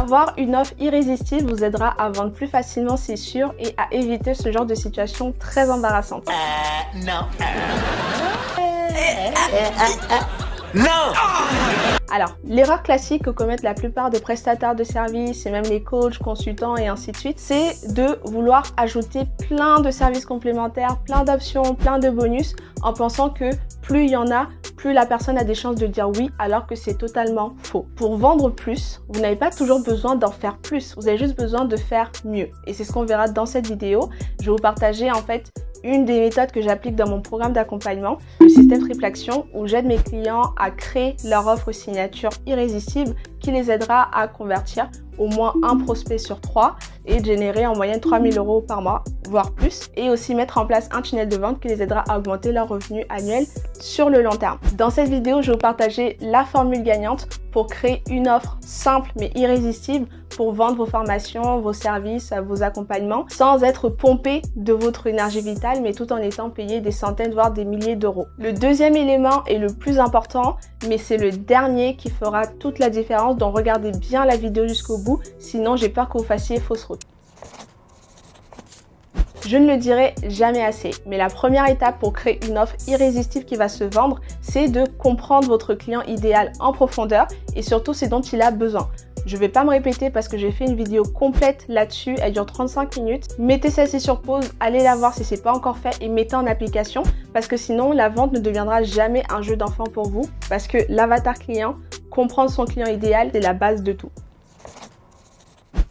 Avoir une offre irrésistible vous aidera à vendre plus facilement, c'est sûr, et à éviter ce genre de situation très embarrassante. Non. Non. Alors, l'erreur classique que commettent la plupart des prestataires de services et même les coachs, consultants et ainsi de suite, c'est de vouloir ajouter plein de services complémentaires, plein d'options, plein de bonus en pensant que plus il y en a, plus la personne a des chances de dire oui, alors que c'est totalement faux. Pour vendre plus, vous n'avez pas toujours besoin d'en faire plus, vous avez juste besoin de faire mieux. Et c'est ce qu'on verra dans cette vidéo. Je vais vous partager en fait une des méthodes que j'applique dans mon programme d'accompagnement, le système Triple Action, où j'aide mes clients à créer leur offre signature irrésistible qui les aidera à convertir au moins un prospect sur 3 et générer en moyenne 3 000 € par mois, voire plus, et aussi mettre en place un tunnel de vente qui les aidera à augmenter leur revenu annuel sur le long terme. Dans cette vidéo, je vais vous partager la formule gagnante pour créer une offre simple mais irrésistible pour vendre vos formations, vos services, vos accompagnements sans être pompé de votre énergie vitale mais tout en étant payé des centaines voire des milliers d'euros. Le deuxième élément est le plus important mais c'est le dernier qui fera toute la différence, donc regardez bien la vidéo jusqu'au bout, sinon j'ai peur que vous fassiez fausse route. Je ne le dirai jamais assez, mais la première étape pour créer une offre irrésistible qui va se vendre, c'est de comprendre votre client idéal en profondeur et surtout ce dont il a besoin. Je ne vais pas me répéter parce que j'ai fait une vidéo complète là-dessus, elle dure 35 minutes. Mettez celle-ci sur pause, allez la voir si ce n'est pas encore fait et mettez en application parce que sinon la vente ne deviendra jamais un jeu d'enfant pour vous parce que l'avatar client, comprendre son client idéal, c'est la base de tout.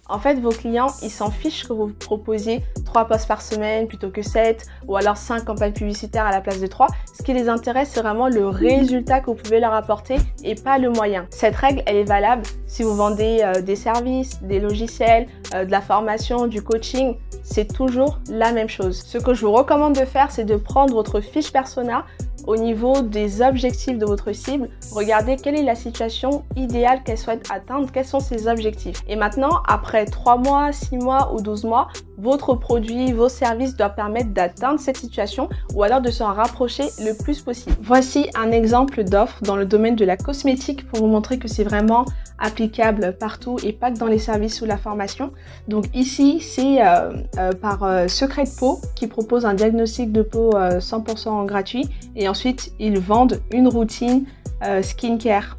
En fait, vos clients, ils s'en fichent que vous proposiez 3 posts par semaine plutôt que 7 ou alors 5 campagnes publicitaires à la place de 3. Ce qui les intéresse, c'est vraiment le résultat que vous pouvez leur apporter et pas le moyen. Cette règle, elle est valable si vous vendez des services, des logiciels, de la formation, du coaching. C'est toujours la même chose. Ce que je vous recommande de faire, c'est de prendre votre fiche persona au niveau des objectifs de votre cible, regardez quelle est la situation idéale qu'elle souhaite atteindre, quels sont ses objectifs. Et maintenant, après 3 mois, 6 mois ou 12 mois, votre produit, vos services doivent permettre d'atteindre cette situation ou alors de s'en rapprocher le plus possible. Voici un exemple d'offre dans le domaine de la cosmétique pour vous montrer que c'est vraiment applicable partout et pas que dans les services ou la formation. Donc ici, c'est par Secret de Peau qui propose un diagnostic de peau 100% gratuit et ensuite ils vendent une routine skincare.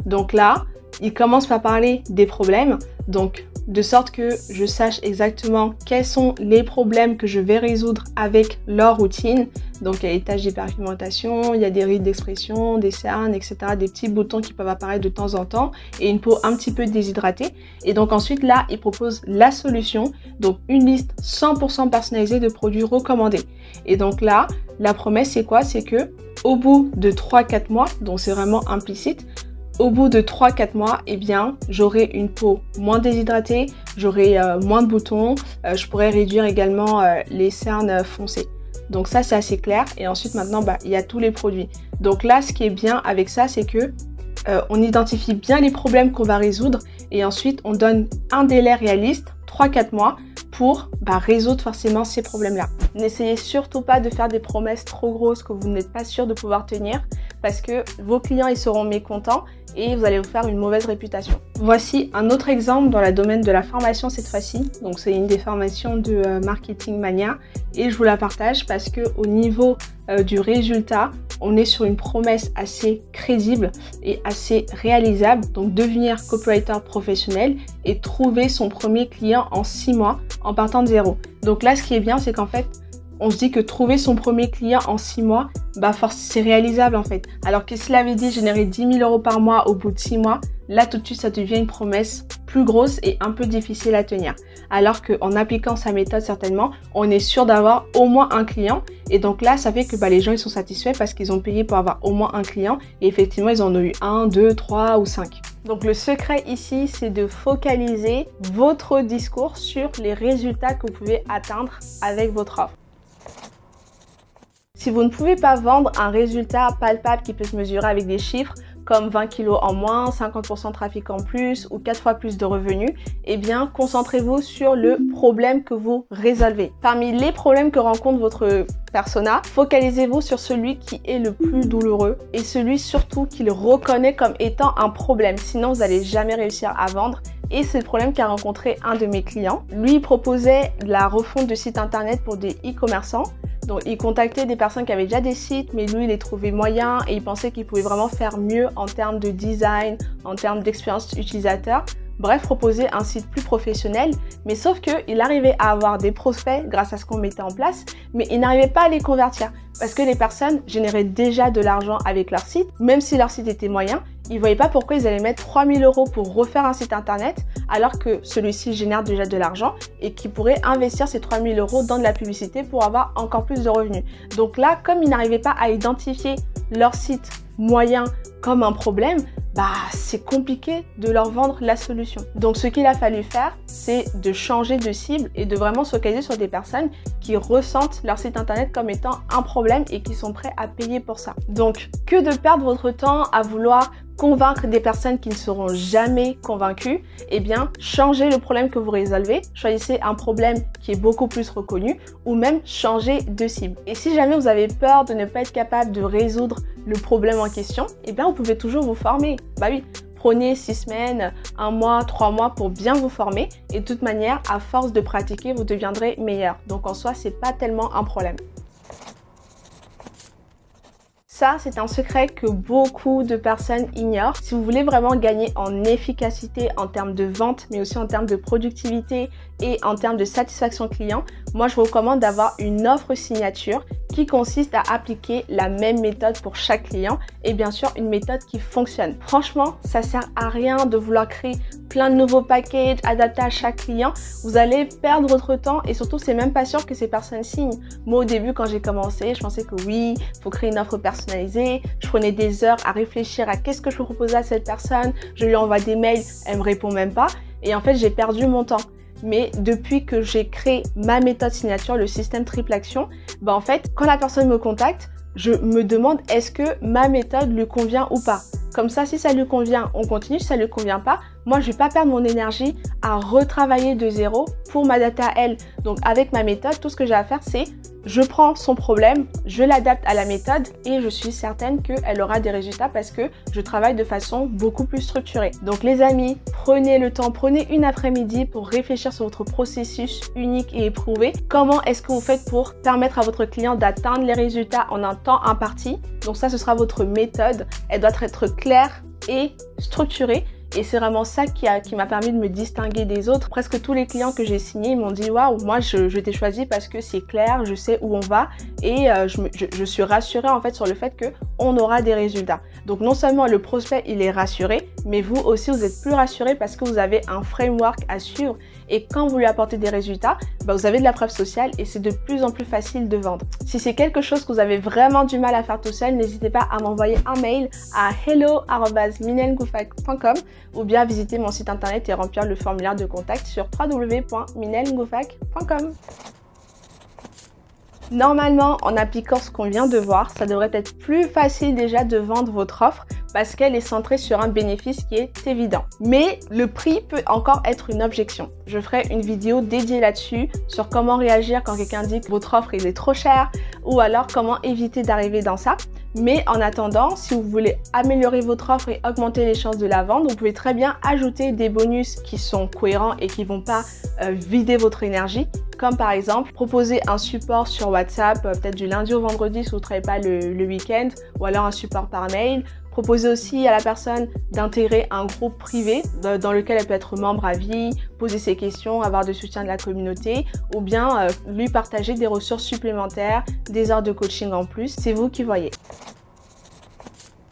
Donc là, ils commencent par parler des problèmes, donc de sorte que je sache exactement quels sont les problèmes que je vais résoudre avec leur routine. Donc il y a des taches d'hyperpigmentation, il y a des rides d'expression, des cernes, etc. Des petits boutons qui peuvent apparaître de temps en temps et une peau un petit peu déshydratée. Et donc ensuite là, ils proposent la solution, donc une liste 100% personnalisée de produits recommandés. Et donc là, la promesse c'est quoi? C'est que au bout de 3-4 mois, donc c'est vraiment implicite, au bout de 3-4 mois, eh bien, j'aurai une peau moins déshydratée, j'aurai moins de boutons, je pourrais réduire également les cernes foncées. Donc ça, c'est assez clair. Et ensuite, maintenant, il y a tous les produits. Donc là, ce qui est bien avec ça, c'est que on identifie bien les problèmes qu'on va résoudre et ensuite, on donne un délai réaliste, 3-4 mois, pour résoudre forcément ces problèmes-là. N'essayez surtout pas de faire des promesses trop grosses que vous n'êtes pas sûr de pouvoir tenir parce que vos clients ils seront mécontents et vous allez vous faire une mauvaise réputation. Voici un autre exemple dans le domaine de la formation cette fois-ci. Donc c'est une des formations de Marketing Mania et je vous la partage parce que au niveau du résultat, on est sur une promesse assez crédible et assez réalisable. Donc devenir copywriter professionnel et trouver son premier client en 6 mois en partant de zéro. Donc là, ce qui est bien, c'est qu'en fait, on se dit que trouver son premier client en 6 mois, c'est réalisable en fait. Alors que si l'avait dit générer 10 000 € par mois au bout de 6 mois, là tout de suite ça devient une promesse plus grosse et un peu difficile à tenir. Alors qu'en appliquant sa méthode certainement, on est sûr d'avoir au moins un client. Et donc là, ça fait que les gens ils sont satisfaits parce qu'ils ont payé pour avoir au moins un client. Et effectivement, ils en ont eu 1, 2, 3 ou 5. Donc le secret ici, c'est de focaliser votre discours sur les résultats que vous pouvez atteindre avec votre offre. Si vous ne pouvez pas vendre un résultat palpable qui peut se mesurer avec des chiffres comme 20 kg en moins, 50% de trafic en plus ou 4 fois plus de revenus, eh bien concentrez-vous sur le problème que vous résolvez. Parmi les problèmes que rencontre votre persona, focalisez-vous sur celui qui est le plus douloureux et celui surtout qu'il reconnaît comme étant un problème. Sinon, vous n'allez jamais réussir à vendre Et c'est le problème qu'a rencontré un de mes clients. Lui, il proposait la refonte de site internet pour des e-commerçants. Donc, il contactait des personnes qui avaient déjà des sites, mais lui, il les trouvait moyens et il pensait qu'il pouvait vraiment faire mieux en termes de design, en termes d'expérience utilisateur. Bref, proposer un site plus professionnel, mais sauf qu'il arrivait à avoir des prospects grâce à ce qu'on mettait en place, mais il n'arrivait pas à les convertir parce que les personnes généraient déjà de l'argent avec leur site, même si leur site était moyen. Ils ne voyaient pas pourquoi ils allaient mettre 3 000 € pour refaire un site internet alors que celui-ci génère déjà de l'argent et qu'ils pourraient investir ces 3 000 € dans de la publicité pour avoir encore plus de revenus. Donc là, comme ils n'arrivaient pas à identifier leur site moyen comme un problème, c'est compliqué de leur vendre la solution. Donc ce qu'il a fallu faire, c'est de changer de cible et de vraiment se focaliser sur des personnes qui ressentent leur site internet comme étant un problème et qui sont prêts à payer pour ça. Donc que de perdre votre temps à vouloir convaincre des personnes qui ne seront jamais convaincues, eh bien, changez le problème que vous résolvez, choisissez un problème qui est beaucoup plus reconnu ou même changez de cible. Et si jamais vous avez peur de ne pas être capable de résoudre le problème en question, eh bien, vous pouvez toujours vous former. Bah oui, prenez 6 semaines, 1 mois, 3 mois pour bien vous former et de toute manière, à force de pratiquer, vous deviendrez meilleur. Donc en soi, c'est pas tellement un problème. Ça, c'est un secret que beaucoup de personnes ignorent. Si vous voulez vraiment gagner en efficacité en termes de vente, mais aussi en termes de productivité et en termes de satisfaction client, moi, je vous recommande d'avoir une offre signature qui consiste à appliquer la même méthode pour chaque client et bien sûr une méthode qui fonctionne. Franchement, ça sert à rien de vouloir créer plein de nouveaux packages adaptés à chaque client. Vous allez perdre votre temps et surtout, c'est même pas sûr que ces personnes signent. Moi, au début, quand j'ai commencé, je pensais que oui, il faut créer une offre personnalisée. Je prenais des heures à réfléchir à qu'est-ce que je peux proposer à cette personne. Je lui envoie des mails, elle me répond même pas. Et en fait, j'ai perdu mon temps. Mais depuis que j'ai créé ma méthode signature, le système triple action, en fait, quand la personne me contacte, je me demande est-ce que ma méthode lui convient ou pas. Comme ça, si ça lui convient, on continue. Si ça lui convient pas, moi, je vais pas perdre mon énergie à retravailler de zéro pour m'adapter à elle. Donc, avec ma méthode, tout ce que j'ai à faire, c'est je prends son problème, je l'adapte à la méthode et je suis certaine qu'elle aura des résultats parce que je travaille de façon beaucoup plus structurée. Donc, les amis, prenez le temps, prenez une après-midi pour réfléchir sur votre processus unique et éprouvé. Comment est-ce que vous faites pour permettre à votre client d'atteindre les résultats en un temps imparti? Donc ça, ce sera votre méthode. Elle doit être claire et structurée. Et c'est vraiment ça qui m'a permis de me distinguer des autres. Presque tous les clients que j'ai signés m'ont dit « Waouh, moi je t'ai choisi parce que c'est clair, je sais où on va et je suis rassurée en fait sur le fait qu'on aura des résultats. » Donc non seulement le prospect il est rassuré, mais vous aussi vous êtes plus rassuré parce que vous avez un framework à suivre et quand vous lui apportez des résultats, vous avez de la preuve sociale et c'est de plus en plus facile de vendre. Si c'est quelque chose que vous avez vraiment du mal à faire tout seul, n'hésitez pas à m'envoyer un mail à hello@minelngoufac.com ou bien visiter mon site internet et remplir le formulaire de contact sur www.minelngoufac.com. Normalement, en appliquant ce qu'on vient de voir, ça devrait être plus facile déjà de vendre votre offre parce qu'elle est centrée sur un bénéfice qui est évident. Mais le prix peut encore être une objection. Je ferai une vidéo dédiée là-dessus sur comment réagir quand quelqu'un dit que votre offre est trop chère ou alors comment éviter d'arriver dans ça. Mais en attendant, si vous voulez améliorer votre offre et augmenter les chances de la vendre, vous pouvez très bien ajouter des bonus qui sont cohérents et qui ne vont pas vider votre énergie. Comme par exemple, proposer un support sur WhatsApp, peut-être du lundi au vendredi si vous ne travaillez pas le week-end, ou alors un support par mail. Proposer aussi à la personne d'intégrer un groupe privé dans lequel elle peut être membre à vie, poser ses questions, avoir du soutien de la communauté, ou bien lui partager des ressources supplémentaires, des heures de coaching en plus. C'est vous qui voyez.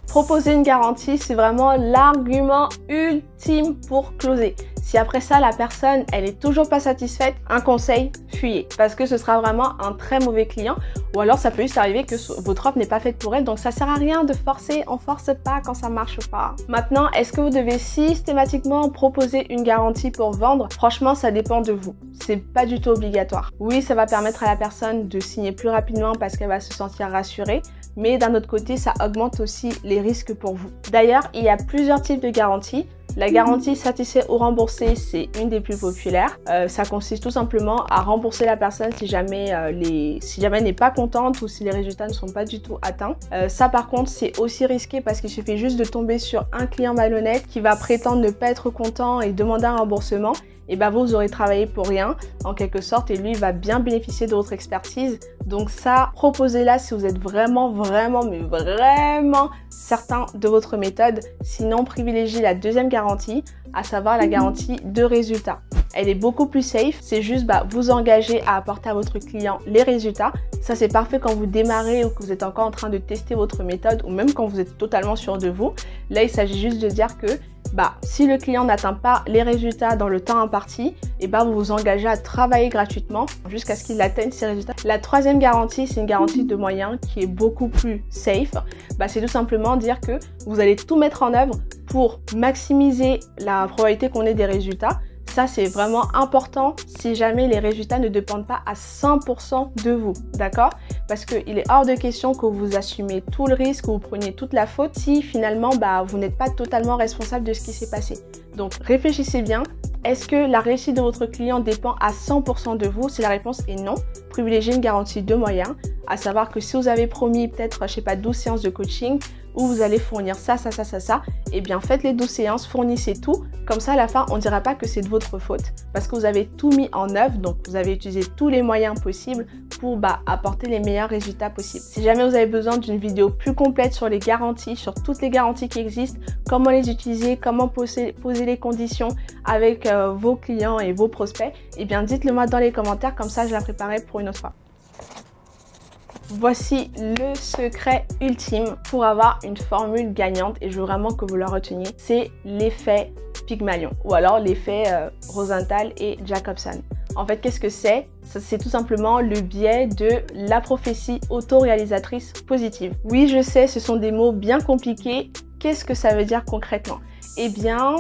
Proposer une garantie, c'est vraiment l'argument ultime pour closer. Si après ça, la personne, elle est toujours pas satisfaite, un conseil, fuyez. Parce que ce sera vraiment un très mauvais client. Ou alors, ça peut juste arriver que votre offre n'est pas faite pour elle. Donc, ça sert à rien de forcer. On force pas quand ça marche pas. Maintenant, est-ce que vous devez systématiquement proposer une garantie pour vendre? Franchement, ça dépend de vous. C'est pas du tout obligatoire. Oui, ça va permettre à la personne de signer plus rapidement parce qu'elle va se sentir rassurée. Mais d'un autre côté, ça augmente aussi les risques pour vous. D'ailleurs, il y a plusieurs types de garanties. La garantie satisfait ou remboursé, c'est une des plus populaires. Ça consiste tout simplement à rembourser la personne si jamais elle n'est pas contente ou si les résultats ne sont pas du tout atteints. Ça par contre, c'est aussi risqué parce qu'il suffit juste de tomber sur un client malhonnête qui va prétendre ne pas être content et demander un remboursement. Et bah vous aurez travaillé pour rien en quelque sorte et lui va bien bénéficier de votre expertise. Donc ça, proposez-la si vous êtes vraiment certain de votre méthode. Sinon, privilégiez la deuxième garantie, à savoir la garantie de résultat. Elle est beaucoup plus safe, c'est juste vous engager à apporter à votre client les résultats. Ça c'est parfait quand vous démarrez ou que vous êtes encore en train de tester votre méthode ou même quand vous êtes totalement sûr de vous. Là, il s'agit juste de dire que si le client n'atteint pas les résultats dans le temps imparti, vous vous engagez à travailler gratuitement jusqu'à ce qu'il atteigne ces résultats. La troisième garantie, c'est une garantie de moyens qui est beaucoup plus safe. C'est tout simplement dire que vous allez tout mettre en œuvre pour maximiser la probabilité qu'on ait des résultats. Ça, c'est vraiment important si jamais les résultats ne dépendent pas à 100% de vous, d'accord? Parce qu'il est hors de question que vous assumez tout le risque, que vous preniez toute la faute si finalement vous n'êtes pas totalement responsable de ce qui s'est passé. Donc, réfléchissez bien. Est-ce que la réussite de votre client dépend à 100% de vous? Si la réponse est non, privilégiez une garantie de moyens, à savoir que si vous avez promis peut-être, 12 séances de coaching, où vous allez fournir ça, faites les 12 séances, fournissez tout. Comme ça, à la fin, on ne dira pas que c'est de votre faute parce que vous avez tout mis en œuvre, donc vous avez utilisé tous les moyens possibles pour apporter les meilleurs résultats possibles. Si jamais vous avez besoin d'une vidéo plus complète sur les garanties, sur toutes les garanties qui existent, comment les utiliser, comment poser les conditions avec vos clients et vos prospects, dites-le moi dans les commentaires, comme ça je la préparerai pour une autre fois. Voici le secret ultime pour avoir une formule gagnante et je veux vraiment que vous la reteniez. C'est l'effet Pygmalion ou alors l'effet Rosenthal et Jacobson. En fait, qu'est-ce que c'est? C'est tout simplement le biais de la prophétie autoréalisatrice positive. Oui, je sais, ce sont des mots bien compliqués. Qu'est-ce que ça veut dire concrètement?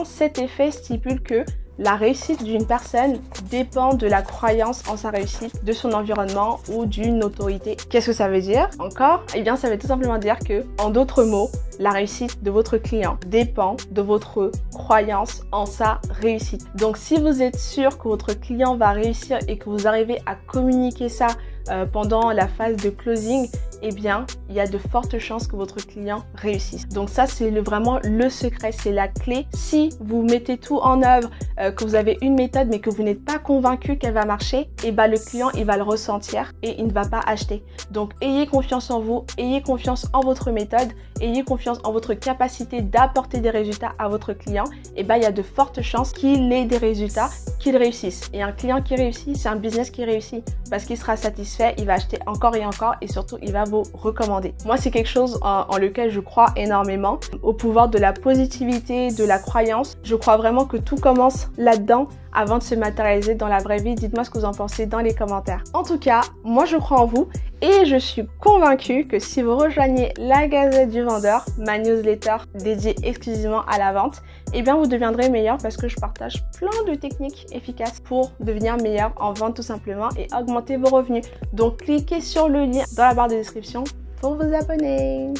Cet effet stipule que la réussite d'une personne dépend de la croyance en sa réussite, de son environnement ou d'une autorité. Qu'est-ce que ça veut dire encore? Ça veut tout simplement dire que, en d'autres mots, la réussite de votre client dépend de votre croyance en sa réussite. Donc, si vous êtes sûr que votre client va réussir et que vous arrivez à communiquer ça pendant la phase de closing, il y a de fortes chances que votre client réussisse. Donc ça, c'est vraiment le secret, c'est la clé. Si vous mettez tout en œuvre, que vous avez une méthode mais que vous n'êtes pas convaincu qu'elle va marcher, le client, il va le ressentir et il ne va pas acheter. Donc, ayez confiance en vous, ayez confiance en votre méthode, ayez confiance en votre capacité d'apporter des résultats à votre client. Il y a de fortes chances qu'il ait des résultats, qu'il réussisse. Et un client qui réussit, c'est un business qui réussit parce qu'il sera satisfait, il va acheter encore et surtout, il va vous recommander. Moi, c'est quelque chose en lequel je crois énormément, au pouvoir de la positivité, de la croyance. Je crois vraiment que tout commence là-dedans avant de se matérialiser dans la vraie vie. Dites-moi ce que vous en pensez dans les commentaires. En tout cas, moi je crois en vous et je suis convaincue que si vous rejoignez la Gazette du Vendeur, ma newsletter dédiée exclusivement à la vente, vous deviendrez meilleur parce que je partage plein de techniques efficaces pour devenir meilleur en vente tout simplement et augmenter vos revenus. Donc cliquez sur le lien dans la barre de description pour vous abonner.